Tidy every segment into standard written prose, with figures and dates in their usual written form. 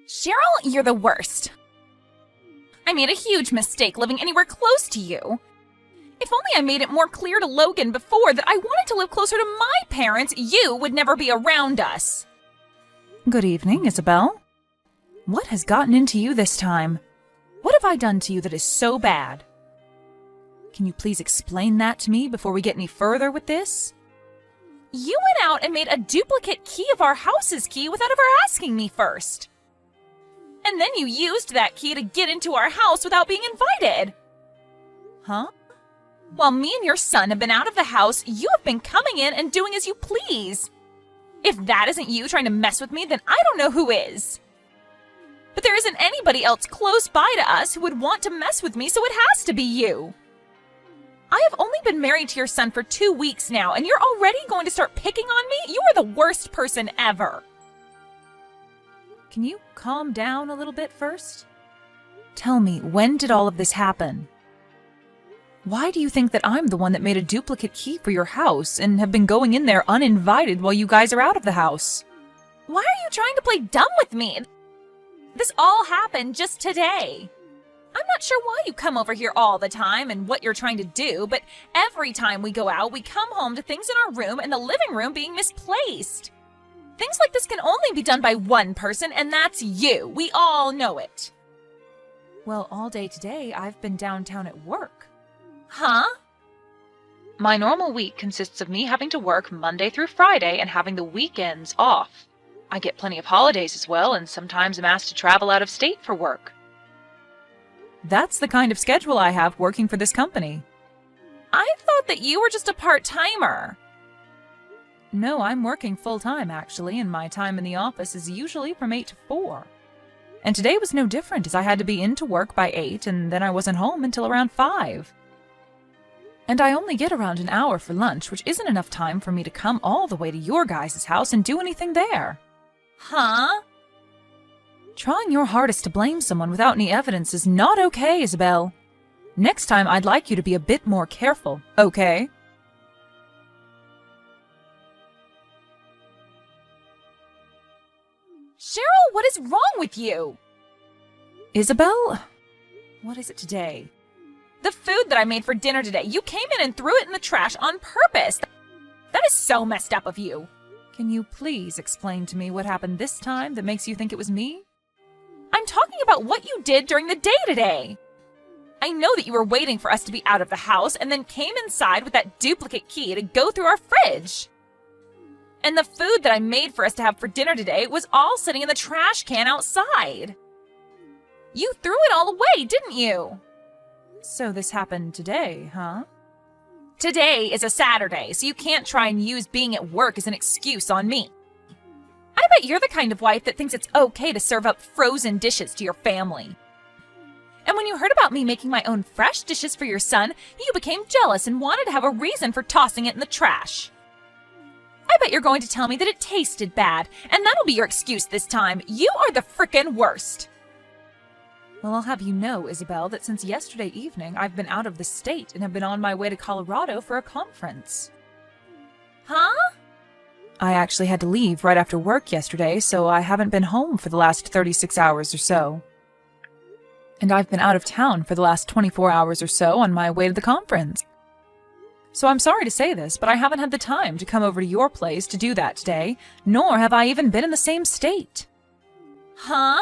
Cheryl, you're the worst. I made a huge mistake living anywhere close to you. If only I made it more clear to Logan before that I wanted to live closer to my parents, you would never be around us. Good evening, Isabelle. What has gotten into you this time? What have I done to you that is so bad? Can you please explain that to me before we get any further with this? You went out and made a duplicate key of our house's key without ever asking me first. And then you used that key to get into our house without being invited. Huh? While me and your son have been out of the house, you have been coming in and doing as you please. If that isn't you trying to mess with me, then I don't know who is. But there isn't anybody else close by to us who would want to mess with me, so it has to be you. I have only been married to your son for 2 weeks now, and you're already going to start picking on me? You are the worst person ever. Can you calm down a little bit first? Tell me, when did all of this happen? Why do you think that I'm the one that made a duplicate key for your house and have been going in there uninvited while you guys are out of the house? Why are you trying to play dumb with me? This all happened just today. I'm not sure why you come over here all the time and what you're trying to do, but every time we go out, we come home to things in our room and the living room being misplaced. Things like this can only be done by one person, and that's you. We all know it. Well, all day today, I've been downtown at work. Huh? My normal week consists of me having to work Monday through Friday and having the weekends off. I get plenty of holidays as well, and sometimes I'm asked to travel out of state for work. That's the kind of schedule I have working for this company. I thought that you were just a part-timer. No, I'm working full-time, actually, and my time in the office is usually from 8 to 4. And today was no different, as I had to be into work by 8, and then I wasn't home until around 5. And I only get around an hour for lunch, which isn't enough time for me to come all the way to your guys' house and do anything there. Huh? Trying your hardest to blame someone without any evidence is not okay, Isabelle. Next time, I'd like you to be a bit more careful, okay? Cheryl, what is wrong with you? Isabelle? What is it today? The food that I made for dinner today. You came in and threw it in the trash on purpose. That is so messed up of you. Can you please explain to me what happened this time that makes you think it was me? I'm talking about what you did during the day today. I know that you were waiting for us to be out of the house and then came inside with that duplicate key to go through our fridge. And the food that I made for us to have for dinner today was all sitting in the trash can outside. You threw it all away, didn't you? So this happened today, huh? Today is a Saturday, so you can't try and use being at work as an excuse on me. I bet you're the kind of wife that thinks it's okay to serve up frozen dishes to your family. And when you heard about me making my own fresh dishes for your son, you became jealous and wanted to have a reason for tossing it in the trash. I bet you're going to tell me that it tasted bad, and that'll be your excuse this time. You are the frickin' worst. Well, I'll have you know, Isabelle, that since yesterday evening, I've been out of the state and have been on my way to Colorado for a conference. Huh? I actually had to leave right after work yesterday, so I haven't been home for the last 36 hours or so. And I've been out of town for the last 24 hours or so on my way to the conference. So I'm sorry to say this, but I haven't had the time to come over to your place to do that today, nor have I even been in the same state. Huh?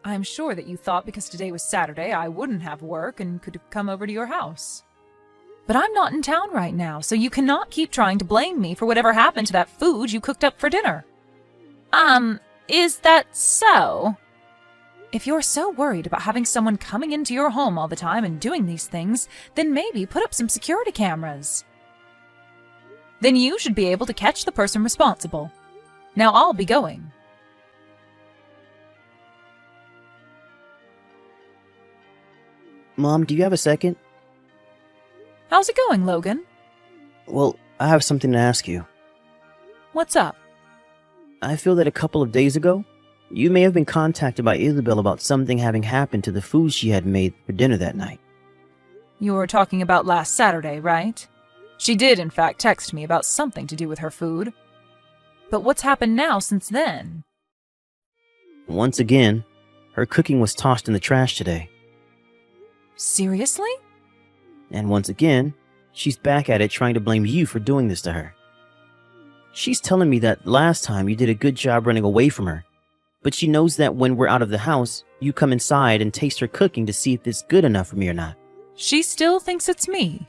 I'm sure that you thought because today was Saturday I wouldn't have work and could come over to your house. But I'm not in town right now, so you cannot keep trying to blame me for whatever happened to that food you cooked up for dinner. Is that so? If you're so worried about having someone coming into your home all the time and doing these things, then maybe put up some security cameras. Then you should be able to catch the person responsible. Now I'll be going. Mom, do you have a second? How's it going, Logan? Well, I have something to ask you. What's up? I feel that a couple of days ago, you may have been contacted by Isabelle about something having happened to the food she had made for dinner that night. You're talking about last Saturday, right? She did, in fact, text me about something to do with her food. But what's happened now since then? Once again, her cooking was tossed in the trash today. Seriously? And once again, she's back at it trying to blame you for doing this to her. She's telling me that last time you did a good job running away from her, but she knows that when we're out of the house, you come inside and taste her cooking to see if it's good enough for me or not. She still thinks it's me.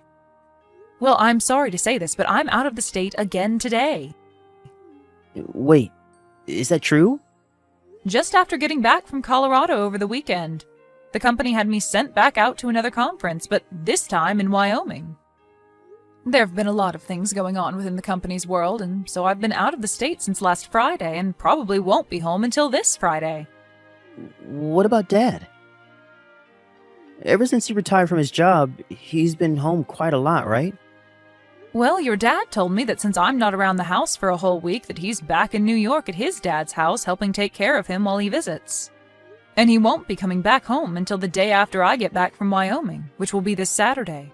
Well, I'm sorry to say this, but I'm out of the state again today. Wait, is that true? Just after getting back from Colorado over the weekend. The company had me sent back out to another conference, but this time in Wyoming. There have been a lot of things going on within the company's world, and so I've been out of the state since last Friday and probably won't be home until this Friday. What about Dad? Ever since he retired from his job, he's been home quite a lot, right? Well, your dad told me that since I'm not around the house for a whole week, that he's back in New York at his dad's house helping take care of him while he visits. And he won't be coming back home until the day after I get back from Wyoming, which will be this Saturday.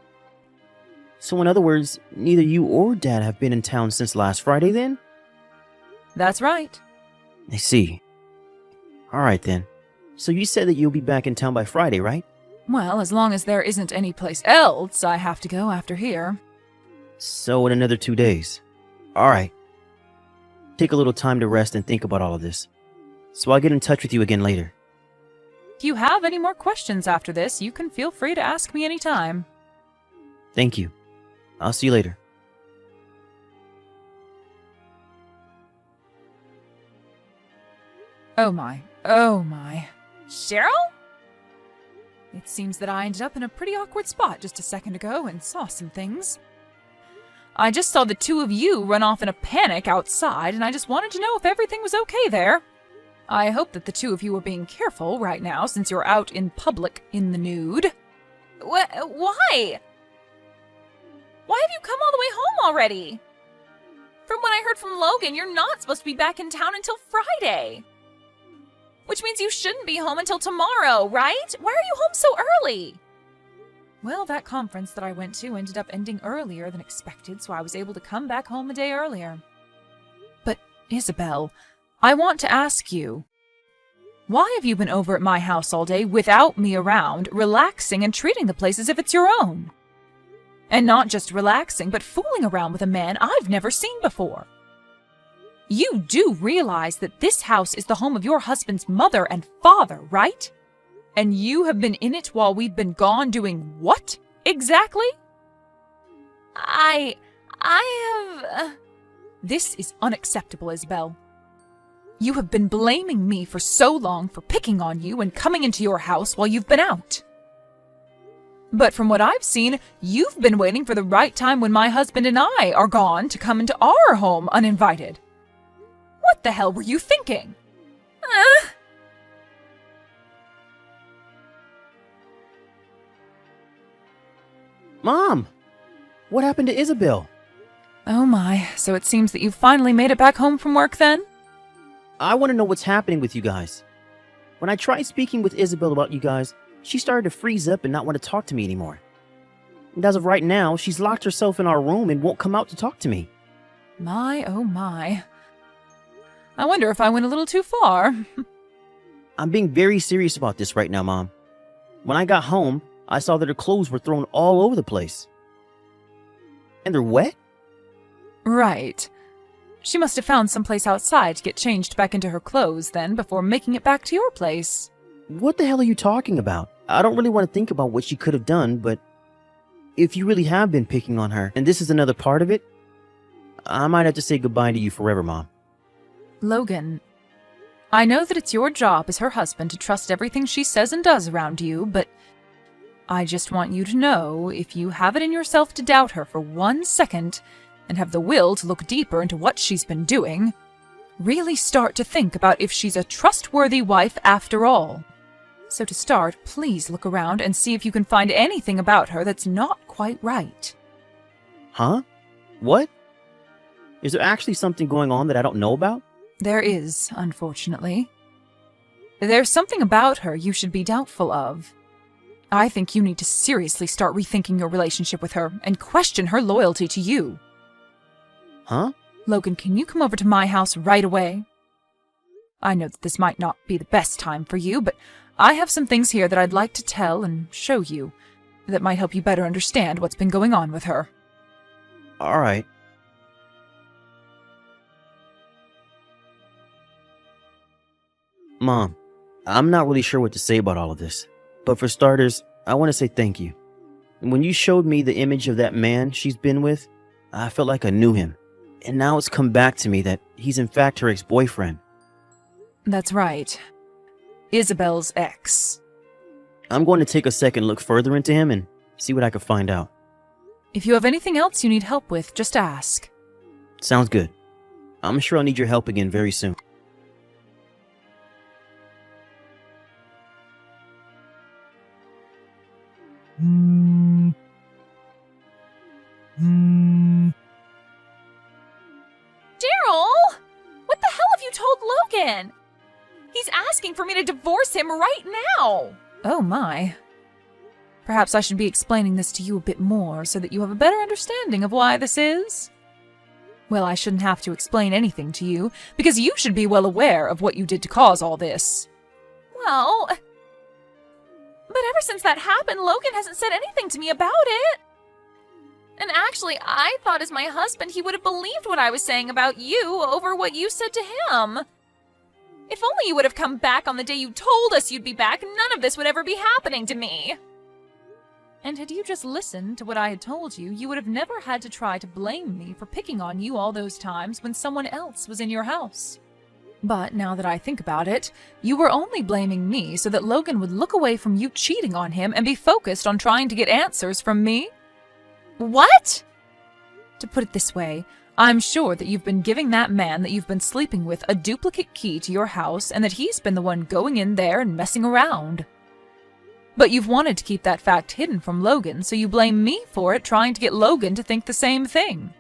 So in other words, neither you or Dad have been in town since last Friday then? That's right. I see. Alright then. So you said that you'll be back in town by Friday, right? Well, as long as there isn't any place else I have to go after here. So in another 2 days. Alright. Take a little time to rest and think about all of this. So I'll get in touch with you again later. If you have any more questions after this, you can feel free to ask me anytime. Thank you. I'll see you later. Oh my, oh my. Cheryl? It seems that I ended up in a pretty awkward spot just a second ago and saw some things. I just saw the two of you run off in a panic outside, and I just wanted to know if everything was okay there. I hope that the two of you are being careful right now since you're out in public in the nude. Why? Why have you come all the way home already? From what I heard from Logan, you're not supposed to be back in town until Friday. Which means you shouldn't be home until tomorrow, right? Why are you home so early? Well, that conference that I went to ended up ending earlier than expected, so I was able to come back home a day earlier. But, Isabelle, I want to ask you, why have you been over at my house all day without me around, relaxing and treating the place as if it's your own? And not just relaxing, but fooling around with a man I've never seen before. You do realize that this house is the home of your husband's mother and father, right? And you have been in it while we've been gone doing what, exactly? I have... This is unacceptable, Isabelle. You have been blaming me for so long for picking on you and coming into your house while you've been out. But from what I've seen, you've been waiting for the right time when my husband and I are gone to come into our home uninvited. What the hell were you thinking? Mom! What happened to Isabelle? Oh my, so it seems that you finally made it back home from work then? I want to know what's happening with you guys. When I tried speaking with Isabelle about you guys, she started to freeze up and not want to talk to me anymore. And as of right now, she's locked herself in our room and won't come out to talk to me. My, oh my. I wonder if I went a little too far. I'm being very serious about this right now, Mom. When I got home, I saw that her clothes were thrown all over the place. And they're wet? Right. She must have found someplace outside to get changed back into her clothes then before making it back to your place. What the hell are you talking about? I don't really want to think about what she could have done, but if you really have been picking on her, and this is another part of it, I might have to say goodbye to you forever, Mom. Logan, I know that it's your job as her husband to trust everything she says and does around you, but I just want you to know, if you have it in yourself to doubt her for 1 second and have the will to look deeper into what she's been doing, really start to think about if she's a trustworthy wife after all. So to start, please look around and see if you can find anything about her that's not quite right. Huh? What? Is there actually something going on that I don't know about? There is, unfortunately. There's something about her you should be doubtful of. I think you need to seriously start rethinking your relationship with her and question her loyalty to you. Huh? Logan, can you come over to my house right away? I know that this might not be the best time for you, but I have some things here that I'd like to tell and show you that might help you better understand what's been going on with her. All right. Mom, I'm not really sure what to say about all of this, but for starters, I want to say thank you. When you showed me the image of that man she's been with, I felt like I knew him. And now it's come back to me that he's in fact her ex-boyfriend. That's right. Isabelle's ex. I'm going to take a second look further into him and see what I can find out. If you have anything else you need help with, just ask. Sounds good. I'm sure I'll need your help again very soon. Daryl! What the hell have you told Logan? He's asking for me to divorce him right now! Oh my. Perhaps I should be explaining this to you a bit more so that you have a better understanding of why this is. Well, I shouldn't have to explain anything to you, because you should be well aware of what you did to cause all this. Well, but ever since that happened, Logan hasn't said anything to me about it. And actually, I thought as my husband he would have believed what I was saying about you over what you said to him. If only you would have come back on the day you told us you'd be back, none of this would ever be happening to me. And had you just listened to what I had told you, you would have never had to try to blame me for picking on you all those times when someone else was in your house. But now that I think about it, you were only blaming me so that Logan would look away from you cheating on him and be focused on trying to get answers from me. What? To put it this way, I'm sure that you've been giving that man that you've been sleeping with a duplicate key to your house and that he's been the one going in there and messing around. But you've wanted to keep that fact hidden from Logan, so you blame me for it, trying to get Logan to think the same thing.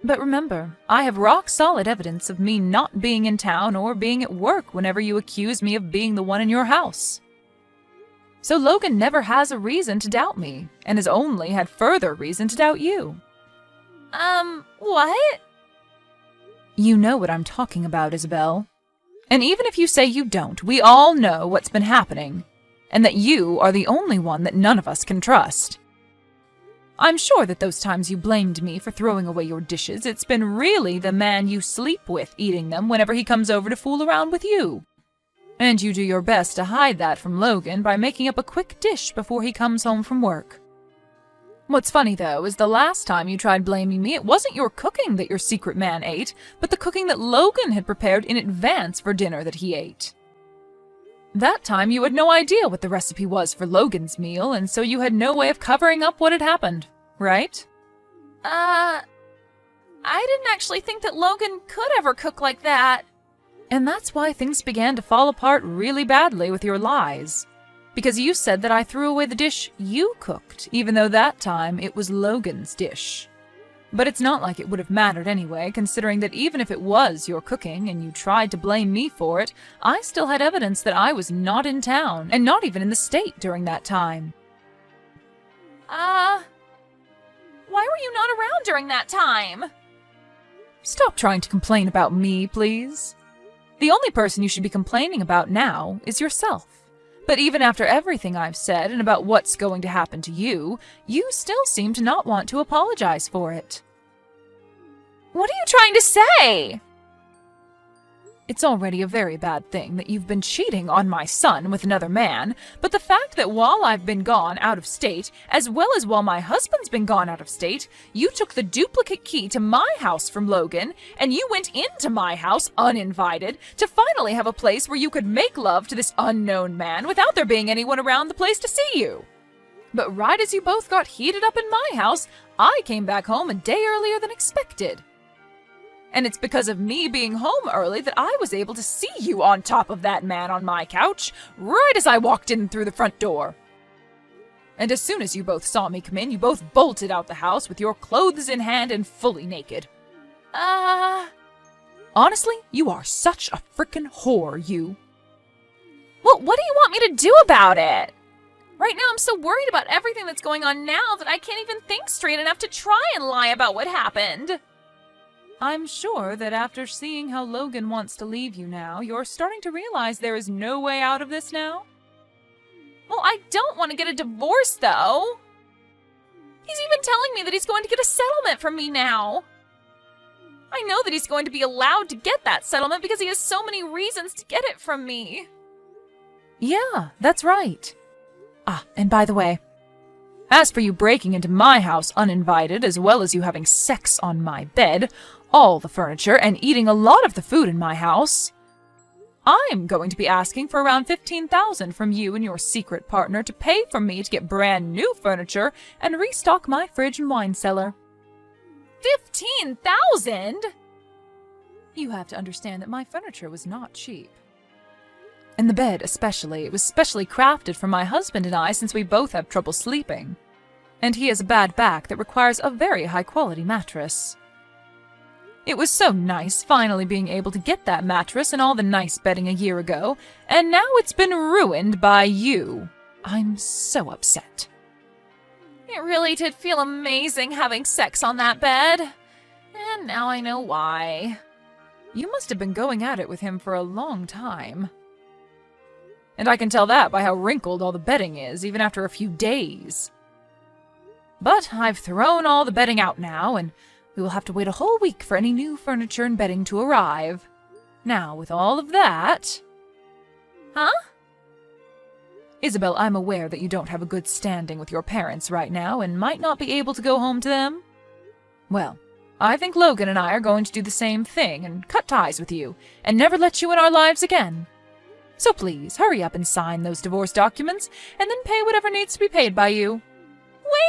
But remember, I have rock-solid evidence of me not being in town or being at work whenever you accuse me of being the one in your house. So Logan never has a reason to doubt me, and has only had further reason to doubt you. What? You know what I'm talking about, Isabelle. And even if you say you don't, we all know what's been happening, and that you are the only one that none of us can trust. I'm sure that those times you blamed me for throwing away your dishes, it's been really the man you sleep with eating them whenever he comes over to fool around with you. And you do your best to hide that from Logan by making up a quick dish before he comes home from work. What's funny, though, is the last time you tried blaming me, it wasn't your cooking that your secret man ate, but the cooking that Logan had prepared in advance for dinner that he ate. That time you had no idea what the recipe was for Logan's meal, and so you had no way of covering up what had happened, right? I didn't actually think that Logan could ever cook like that. And that's why things began to fall apart really badly with your lies. Because you said that I threw away the dish you cooked, even though that time it was Logan's dish. But it's not like it would have mattered anyway, considering that even if it was your cooking and you tried to blame me for it, I still had evidence that I was not in town, and not even in the state during that time. Why were you not around during that time? Stop trying to complain about me, please. The only person you should be complaining about now is yourself. But even after everything I've said and about what's going to happen to you, you still seem to not want to apologize for it. What are you trying to say? It's already a very bad thing that you've been cheating on my son with another man, but the fact that while I've been gone out of state, as well as while my husband's been gone out of state, you took the duplicate key to my house from Logan, and you went into my house uninvited to finally have a place where you could make love to this unknown man without there being anyone around the place to see you. But right as you both got heated up in my house, I came back home a day earlier than expected. And it's because of me being home early that I was able to see you on top of that man on my couch, right as I walked in through the front door. And as soon as you both saw me come in, you both bolted out the house with your clothes in hand and fully naked. Honestly, you are such a frickin' whore, you. Well, what do you want me to do about it? Right now I'm so worried about everything that's going on now that I can't even think straight enough to try and lie about what happened. I'm sure that after seeing how Logan wants to leave you now, you're starting to realize there is no way out of this now? Well, I don't want to get a divorce, though. He's even telling me that he's going to get a settlement from me now. I know that he's going to be allowed to get that settlement because he has so many reasons to get it from me. Yeah, that's right. Ah, and by the way, as for you breaking into my house uninvited, as well as you having sex on my bed, all the furniture, and eating a lot of the food in my house, I'm going to be asking for around $15,000 from you and your secret partner to pay for me to get brand new furniture and restock my fridge and wine cellar. $15,000? You have to understand that my furniture was not cheap. And the bed especially. It was specially crafted for my husband and I since we both have trouble sleeping. And he has a bad back that requires a very high-quality mattress. It was so nice finally being able to get that mattress and all the nice bedding a year ago, and now it's been ruined by you. I'm so upset. It really did feel amazing having sex on that bed. And now I know why. You must have been going at it with him for a long time. And I can tell that by how wrinkled all the bedding is, even after a few days. But I've thrown all the bedding out now, and we will have to wait a whole week for any new furniture and bedding to arrive. Now, with all of that... Huh? Isabelle, I'm aware that you don't have a good standing with your parents right now and might not be able to go home to them. Well, I think Logan and I are going to do the same thing and cut ties with you and never let you in our lives again. So please, hurry up and sign those divorce documents and then pay whatever needs to be paid by you.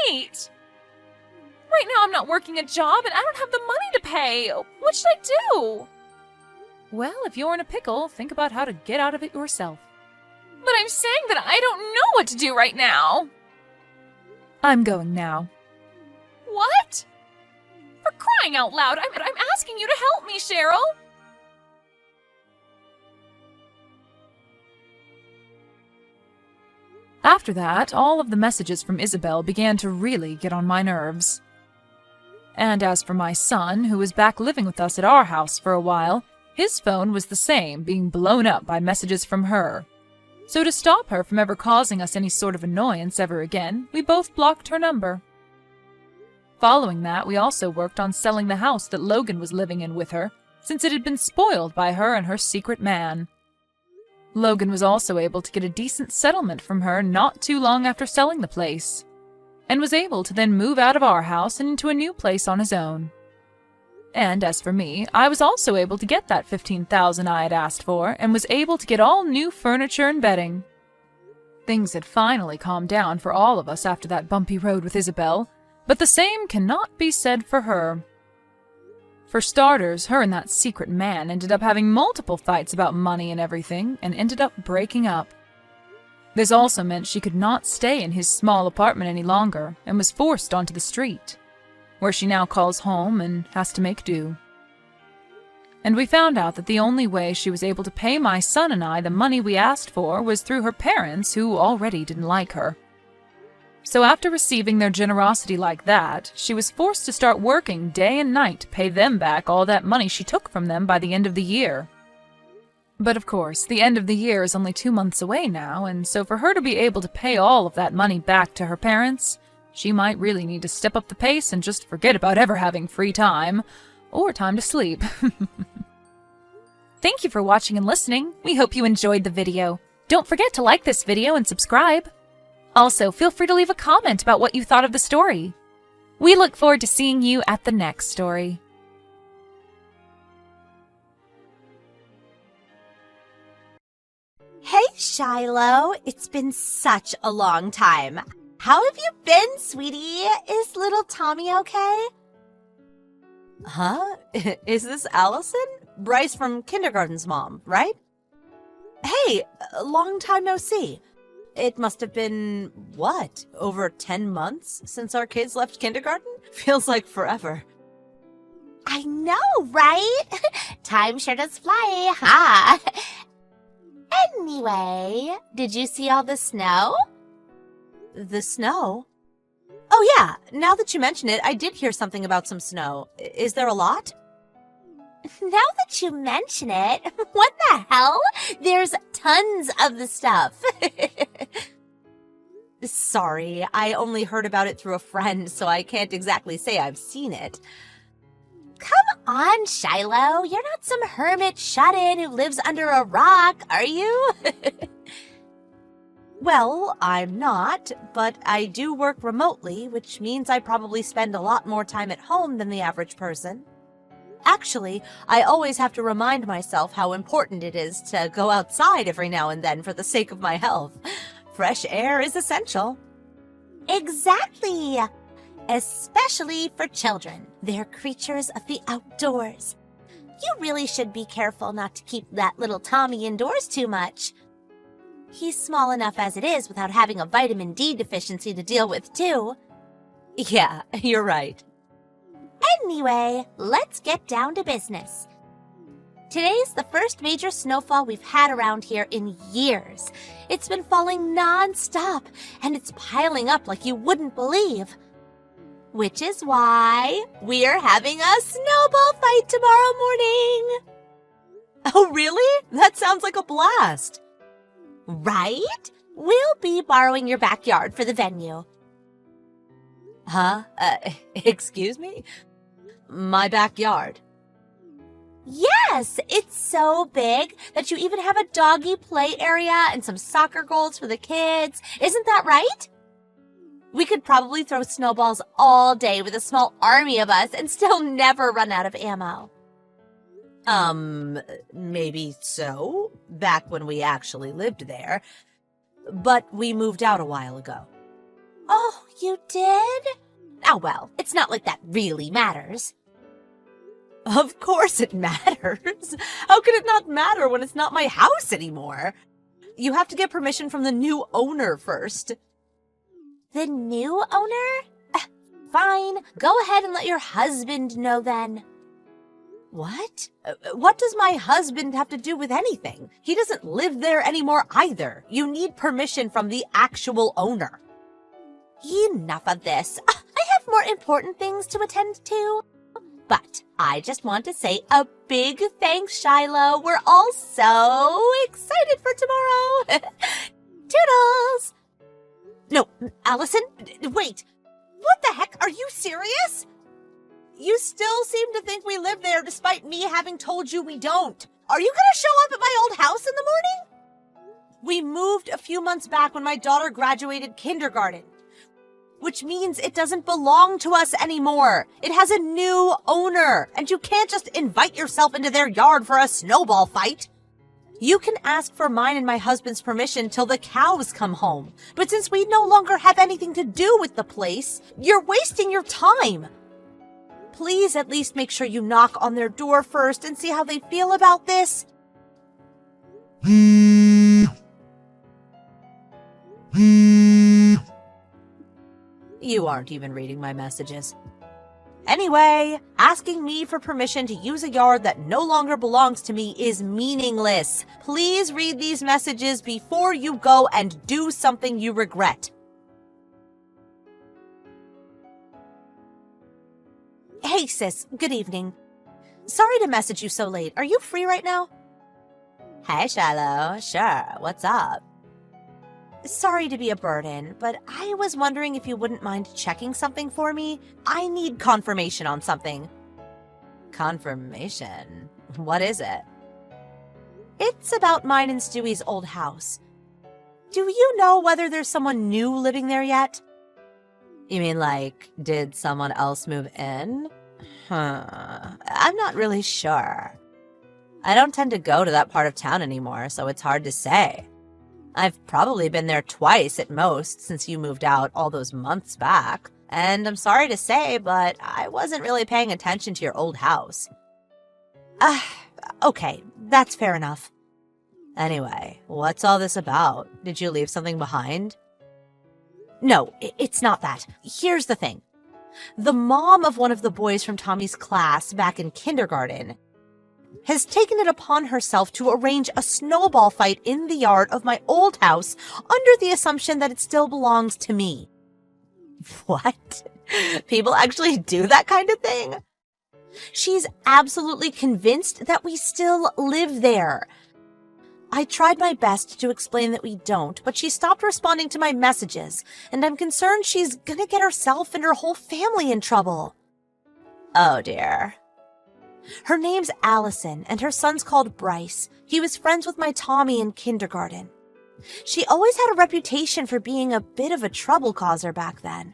Wait! Right now I'm not working a job and I don't have the money to pay. What should I do? Well, if you're in a pickle, think about how to get out of it yourself. But I'm saying that I don't know what to do right now. I'm going now. What? For crying out loud, I'm asking you to help me, Cheryl. After that, all of the messages from Isabelle began to really get on my nerves. And as for my son, who was back living with us at our house for a while, his phone was the same, being blown up by messages from her. So to stop her from ever causing us any sort of annoyance ever again, we both blocked her number. Following that, we also worked on selling the house that Logan was living in with her, since it had been spoiled by her and her secret man. Logan was also able to get a decent settlement from her not too long after selling the place, and was able to then move out of our house and into a new place on his own. And as for me, I was also able to get that $15,000 I had asked for, and was able to get all new furniture and bedding. Things had finally calmed down for all of us after that bumpy road with Isabelle, but the same cannot be said for her. For starters, her and that secret man ended up having multiple fights about money and everything, and ended up breaking up. This also meant she could not stay in his small apartment any longer, and was forced onto the street, where she now calls home and has to make do. And we found out that the only way she was able to pay my son and I the money we asked for was through her parents, who already didn't like her. So after receiving their generosity like that, she was forced to start working day and night to pay them back all that money she took from them by the end of the year. But of course, the end of the year is only 2 months away now, and so for her to be able to pay all of that money back to her parents, she might really need to step up the pace and just forget about ever having free time, or time to sleep. Thank you for watching and listening. We hope you enjoyed the video. Don't forget to like this video and subscribe. Also, feel free to leave a comment about what you thought of the story. We look forward to seeing you at the next story. Hey, Shiloh. It's been such a long time. How have you been, sweetie? Is little Tommy okay? Huh? Is this Allison? Bryce from kindergarten's mom, right? Hey, long time no see. It must have been, what, over 10 months since our kids left kindergarten? Feels like forever. I know, right? Time sure does fly, huh? Anyway, did you see all the snow? The snow? Oh yeah, now that you mention it, I did hear something about some snow. Is there a lot? Now that you mention it, what the hell? There's tons of the stuff. Sorry, I only heard about it through a friend, so I can't exactly say I've seen it. Come on, Shiloh. You're not some hermit shut-in who lives under a rock, are you? Well, I'm not, but I do work remotely, which means I probably spend a lot more time at home than the average person. Actually, I always have to remind myself how important it is to go outside every now and then for the sake of my health. Fresh air is essential. Exactly! Especially for children. They're creatures of the outdoors. You really should be careful not to keep that little Tommy indoors too much. He's small enough as it is without having a vitamin D deficiency to deal with, too. Yeah, you're right. Anyway, let's get down to business. Today's the first major snowfall we've had around here in years. It's been falling non-stop, and it's piling up like you wouldn't believe. Which is why we're having a snowball fight tomorrow morning. Oh, really? That sounds like a blast. Right? We'll be borrowing your backyard for the venue. Huh? Excuse me? My backyard? Yes, it's so big that you even have a doggy play area and some soccer goals for the kids. Isn't that right? We could probably throw snowballs all day with a small army of us and still never run out of ammo. Maybe so, back when we actually lived there. But we moved out a while ago. Oh, you did? Oh, well, it's not like that really matters. Of course it matters. How could it not matter when it's not my house anymore? You have to get permission from the new owner first. The new owner? Fine. Go ahead and let your husband know then. What? What does my husband have to do with anything? He doesn't live there anymore either. You need permission from the actual owner. Enough of this. I have more important things to attend to. But I just want to say a big thanks, Shiloh. We're all so excited for tomorrow. Toodles! No, Allison, wait. What the heck? Are you serious? You still seem to think we live there despite me having told you we don't. Are you gonna show up at my old house in the morning? We moved a few months back when my daughter graduated kindergarten, which means it doesn't belong to us anymore. It has a new owner, and you can't just invite yourself into their yard for a snowball fight. You can ask for mine and my husband's permission till the cows come home. But since we no longer have anything to do with the place, you're wasting your time. Please at least make sure you knock on their door first and see how they feel about this. You aren't even reading my messages. Anyway, asking me for permission to use a yard that no longer belongs to me is meaningless. Please read these messages before you go and do something you regret. Hey sis, good evening. Sorry to message you so late. Are you free right now? Hey Shiloh, sure, what's up? Sorry to be a burden, but I was wondering if you wouldn't mind checking something for me. I need confirmation on something. Confirmation? What is it? It's about mine and Stewie's old house. Do you know whether there's someone new living there yet? You mean like, did someone else move in? I'm not really sure. I don't tend to go to that part of town anymore, so it's hard to say. I've probably been there twice at most since you moved out all those months back. And I'm sorry to say, but I wasn't really paying attention to your old house. Okay, that's fair enough. Anyway, what's all this about? Did you leave something behind? No, it's not that. Here's the thing. The mom of one of the boys from Tommy's class back in kindergarten has taken it upon herself to arrange a snowball fight in the yard of my old house under the assumption that it still belongs to me. What? People actually do that kind of thing? She's absolutely convinced that we still live there. I tried my best to explain that we don't, but she stopped responding to my messages, and I'm concerned she's gonna get herself and her whole family in trouble. Oh dear. Her name's Allison, and her son's called Bryce. He was friends with my Tommy in kindergarten. She always had a reputation for being a bit of a trouble causer back then.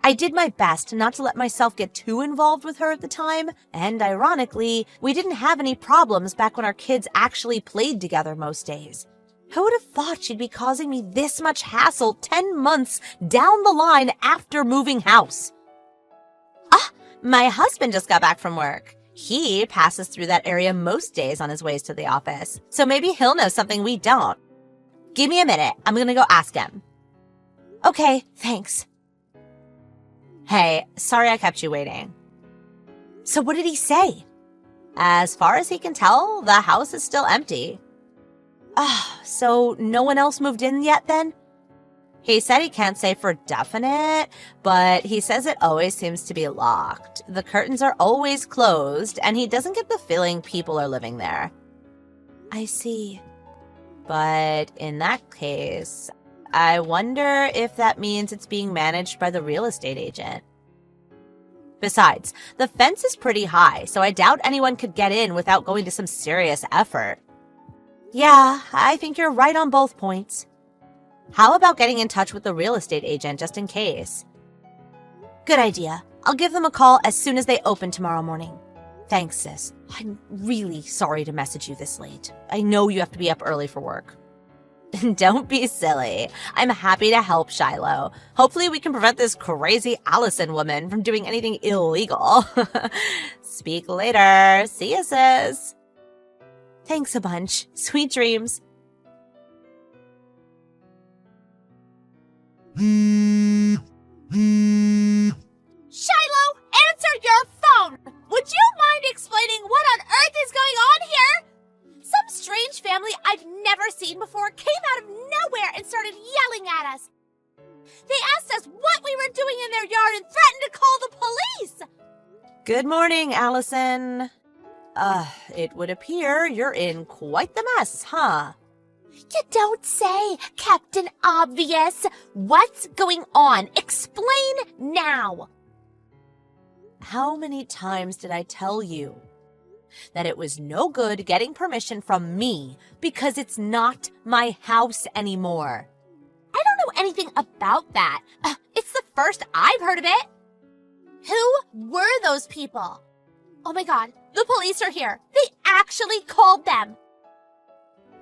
I did my best not to let myself get too involved with her at the time, and ironically, we didn't have any problems back when our kids actually played together most days. Who would have thought she'd be causing me this much hassle 10 months down the line after moving house? My husband just got back from work. He passes through that area most days on his ways to the office, so maybe he'll know something we don't. Give me a minute. I'm gonna go ask him. Okay, thanks. Hey, sorry I kept you waiting. So what did he say? As far as he can tell, the house is still empty. So no one else moved in yet then? He said he can't say for definite, but he says it always seems to be locked. The curtains are always closed, and he doesn't get the feeling people are living there. I see. But in that case, I wonder if that means it's being managed by the real estate agent. Besides, the fence is pretty high, so I doubt anyone could get in without going to some serious effort. Yeah, I think you're right on both points. How about getting in touch with the real estate agent just in case? Good idea. I'll give them a call as soon as they open tomorrow morning. Thanks, sis. I'm really sorry to message you this late. I know you have to be up early for work. Don't be silly. I'm happy to help, Shiloh. Hopefully we can prevent this crazy Allison woman from doing anything illegal. Speak later. See ya, sis. Thanks a bunch. Sweet dreams. Shiloh, answer your phone! Would you mind explaining what on earth is going on here? Some strange family I've never seen before came out of nowhere and started yelling at us. They asked us what we were doing in their yard and threatened to call the police. Good morning, Allison. It would appear you're in quite the mess, huh? You don't say, Captain Obvious. What's going on? Explain now. How many times did I tell you that it was no good getting permission from me because it's not my house anymore? I don't know anything about that. It's the first I've heard of it. Who were those people? Oh my god, the police are here. They actually called them.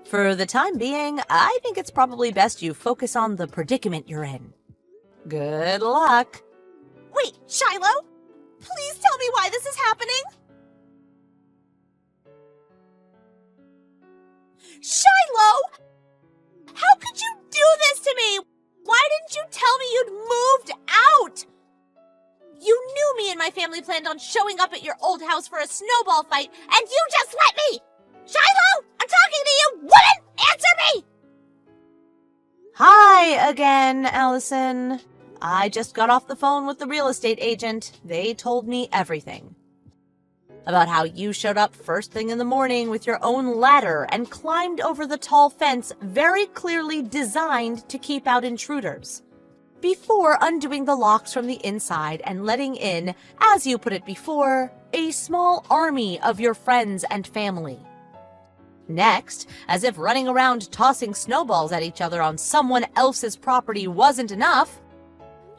For the time being, I think it's probably best you focus on the predicament you're in. Good luck. Wait, Shiloh? Please tell me why this is happening. Shiloh! How could you do this to me? Why didn't you tell me you'd moved out? You knew me and my family planned on showing up at your old house for a snowball fight, and you just let me! Shiloh! I'm talking to you! Woman! Answer me! Hi again, Allison. I just got off the phone with the real estate agent. They told me everything. About how you showed up first thing in the morning with your own ladder and climbed over the tall fence very clearly designed to keep out intruders, before undoing the locks from the inside and letting in, as you put it before, a small army of your friends and family. Next, as if running around tossing snowballs at each other on someone else's property wasn't enough,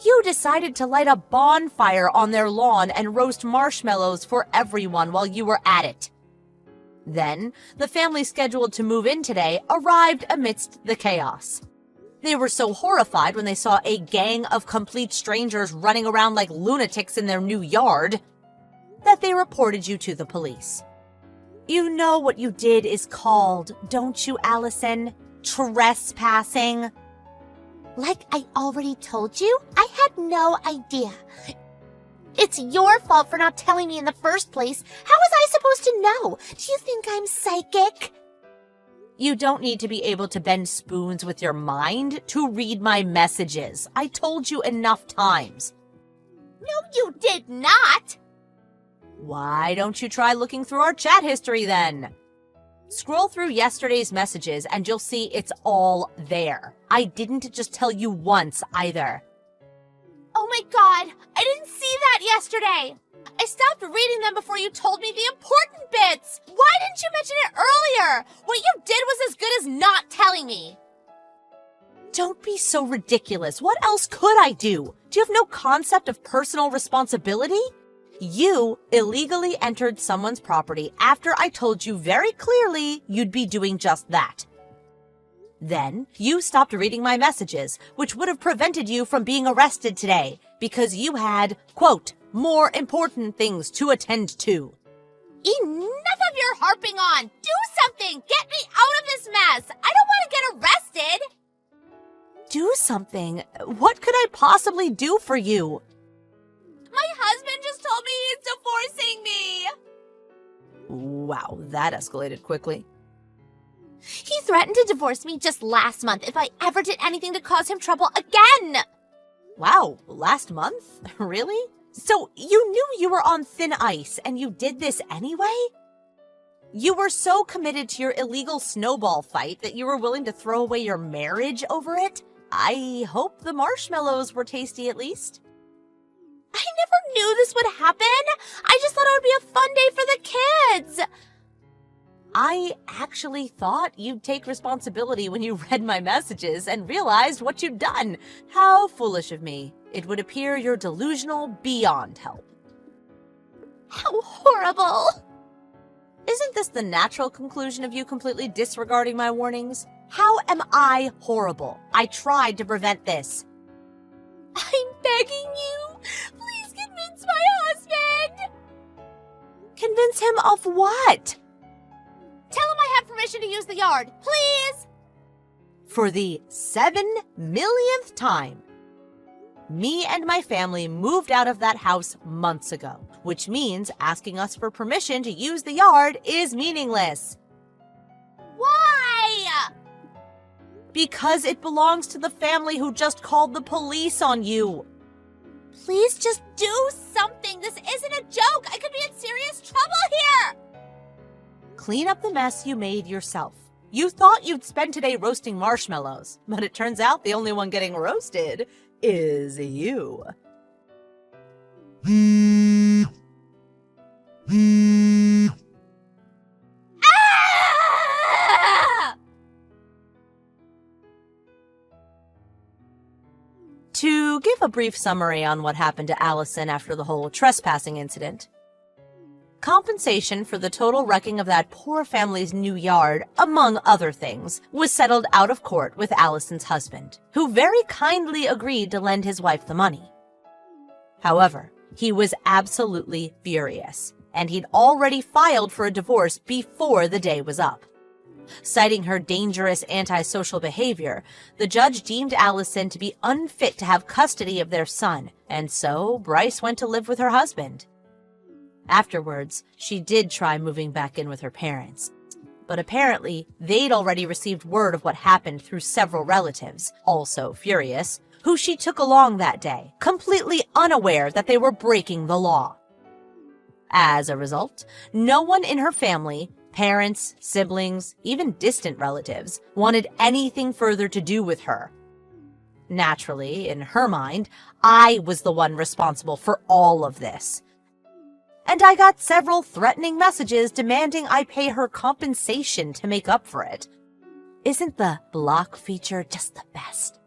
you decided to light a bonfire on their lawn and roast marshmallows for everyone while you were at it. Then, the family scheduled to move in today arrived amidst the chaos. They were so horrified when they saw a gang of complete strangers running around like lunatics in their new yard that they reported you to the police. You know what you did is called, don't you, Allison? Trespassing. Like I already told you, I had no idea. It's your fault for not telling me in the first place. How was I supposed to know? Do you think I'm psychic? You don't need to be able to bend spoons with your mind to read my messages. I told you enough times. No, you did not. Why don't you try looking through our chat history then? Scroll through yesterday's messages and you'll see it's all there. I didn't just tell you once either. Oh my god, I didn't see that yesterday. I stopped reading them before you told me the important bits. Why didn't you mention it earlier? What you did was as good as not telling me. Don't be so ridiculous. What else could I do? Do you have no concept of personal responsibility? You illegally entered someone's property after I told you very clearly you'd be doing just that. Then you stopped reading my messages, which would have prevented you from being arrested today because you had, quote, more important things to attend to. Enough of your harping on. Do something. Get me out of this mess. I don't want to get arrested. Do something? What could I possibly do for you? My husband just told me he's divorcing me. Wow, that escalated quickly. He threatened to divorce me just last month if I ever did anything to cause him trouble again. Wow, last month? Really? So you knew you were on thin ice and you did this anyway? You were so committed to your illegal snowball fight that you were willing to throw away your marriage over it? I hope the marshmallows were tasty at least. I never knew this would happen. I just thought it would be a fun day for the kids. I actually thought you'd take responsibility when you read my messages and realized what you'd done. How foolish of me. It would appear you're delusional beyond help. How horrible. Isn't this the natural conclusion of you completely disregarding my warnings? How am I horrible? I tried to prevent this. I'm begging you. Please convince my husband. Convince him of what? Tell him I have permission to use the yard, please. For the 7 millionth time. Me and my family moved out of that house months ago, which means asking us for permission to use the yard is meaningless. Why? Because it belongs to the family who just called the police on you. Please just do something. This isn't a joke. I could be in serious trouble here. Clean up the mess you made yourself. You thought you'd spend today roasting marshmallows, but it turns out the only one getting roasted is you. Ah! To give a brief summary on what happened to Allison after the whole trespassing incident, compensation for the total wrecking of that poor family's new yard, among other things, was settled out of court with Allison's husband, who very kindly agreed to lend his wife the money. However, he was absolutely furious, and he'd already filed for a divorce before the day was up. Citing her dangerous antisocial behavior, the judge deemed Allison to be unfit to have custody of their son, and so Bryce went to live with her husband. Afterwards, she did try moving back in with her parents, but apparently they'd already received word of what happened through several relatives, also furious, who she took along that day, completely unaware that they were breaking the law. As a result, no one in her family, parents, siblings, even distant relatives, wanted anything further to do with her. Naturally, in her mind, I was the one responsible for all of this. And I got several threatening messages demanding I pay her compensation to make up for it. Isn't the block feature just the best?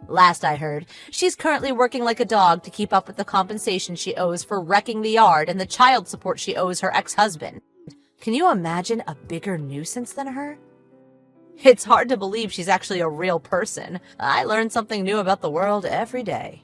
Last I heard, she's currently working like a dog to keep up with the compensation she owes for wrecking the yard and the child support she owes her ex-husband. Can you imagine a bigger nuisance than her? It's hard to believe she's actually a real person. I learn something new about the world every day.